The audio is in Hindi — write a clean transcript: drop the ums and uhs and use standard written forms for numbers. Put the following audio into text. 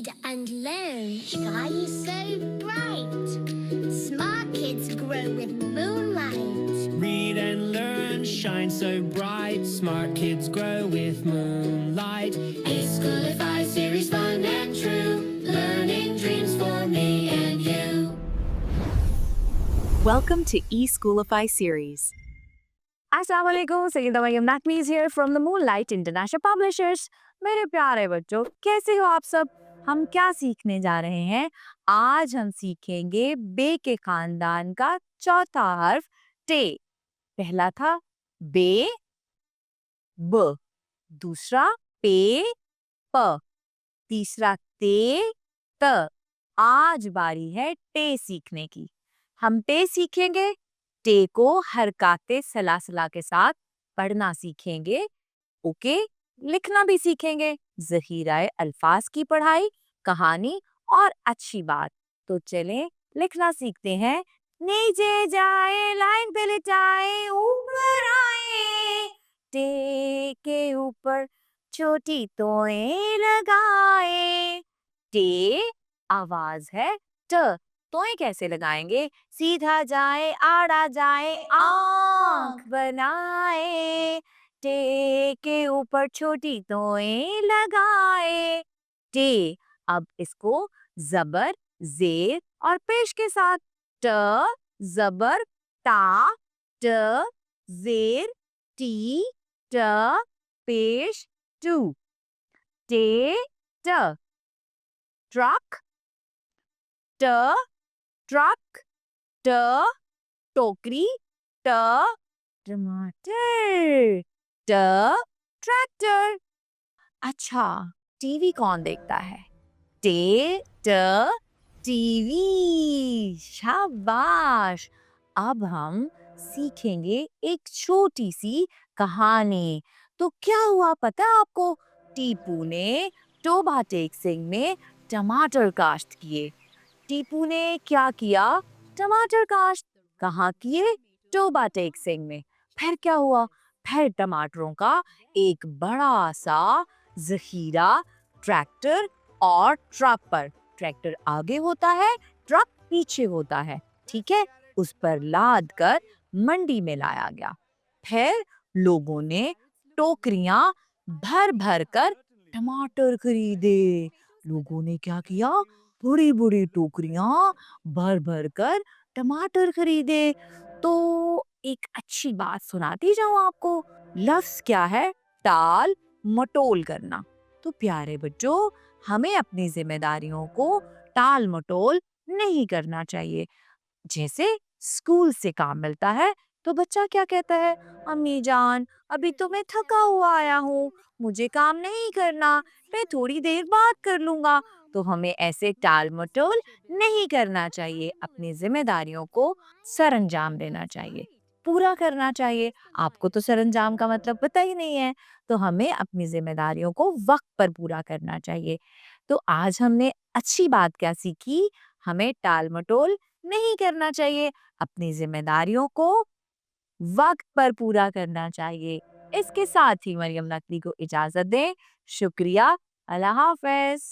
Read and learn, shine so bright. Smart kids grow with moonlight. Read and learn, shine so bright. Smart kids grow with moonlight. E-Schoolify series, fun and true. Learning dreams for me and you. Welcome to E-Schoolify series. अस्सलाम वालेकुम, Saeeda Maryam नकवीज here from the Moonlight International Publishers। मेरे प्यारे बच्चों, कैसे हो आप सब? हम क्या सीखने जा रहे हैं? आज हम सीखेंगे बे के खानदान का चौथा हर्फ टे। पहला था बे, ब, दूसरा पे, प, तीसरा ते, त। आज बारी है टे सीखने की। हम टे सीखेंगे, टे को हरकाते सलासला के साथ पढ़ना सीखेंगे। ओके, लिखना भी सीखेंगे। जहीराए अल्फाज की पढ़ाई, कहानी और अच्छी बात। तो चलें लिखना सीखते हैं। नीचे जाए, लाइन पे लिटाए, ऊपर आए, टे के ऊपर छोटी तोएं लगाए। टे आवाज है ट। तोएं कैसे लगाएंगे? सीधा जाए, आड़ा जाए, आंख बनाए, टे के ऊपर छोटी तोएं लगाए। टे। अब इसको जबर, जेर और पेश के साथ। ट, जबर, ता, ट, जेर, टी, ट, पेश, टू। टे, ट। ट्रक, ट, ट्रक, ट, टोकरी, ट, टमाटर, ट, ट्रैक्टर। अच्छा, टीवी कौन देखता है? टे, ट, टीवी। शाबाश। अब हम सीखेंगे एक छोटी सी कहानी। तो क्या हुआ पता है आपको? टीपू ने टोबा टेक सिंह में टमाटर काश्त किए। टीपू ने क्या किया? टमाटर काश्त। कहाँ किए? टोबा टेक सिंह में। फिर क्या हुआ? फिर टमाटरों का एक बड़ा सा जखीरा ट्रैक्टर और ट्रक पर। ट्रैक्टर आगे होता है, ट्रक पीछे होता है, ठीक है? उस पर लाद कर मंडी में लाया गया। फिर लोगों ने टोकरियां भर भर कर टमाटर खरीदे। लोगों ने क्या किया? बड़ी बड़ी टोकरियां भर भर कर टमाटर खरीदे। तो एक अच्छी बात सुनाती जाऊं आपको। लफ्ज क्या है? टाल मटोल करना। तो प्यारे बच्चों, हमें अपनी जिम्मेदारियों को टाल मटोल नहीं करना चाहिए। जैसे स्कूल से काम मिलता है तो बच्चा क्या कहता है? अम्मी जान, अभी तो मैं थका हुआ आया हूँ, मुझे काम नहीं करना, मैं थोड़ी देर बाद कर लूंगा। तो हमें ऐसे टाल मटोल नहीं करना चाहिए। अपनी जिम्मेदारियों को सरंजाम देना चाहिए, पूरा करना चाहिए। आपको तो सरंजाम का मतलब पता ही नहीं है। तो हमें अपनी जिम्मेदारियों को वक्त पर पूरा करना चाहिए। तो आज हमने अच्छी बात क्या सीखी? हमें टाल मटोल नहीं करना चाहिए, अपनी जिम्मेदारियों को वक्त पर पूरा करना चाहिए। इसके साथ ही मरियम नकवी को इजाजत दें। शुक्रिया। अल्लाह हाफ़िज़।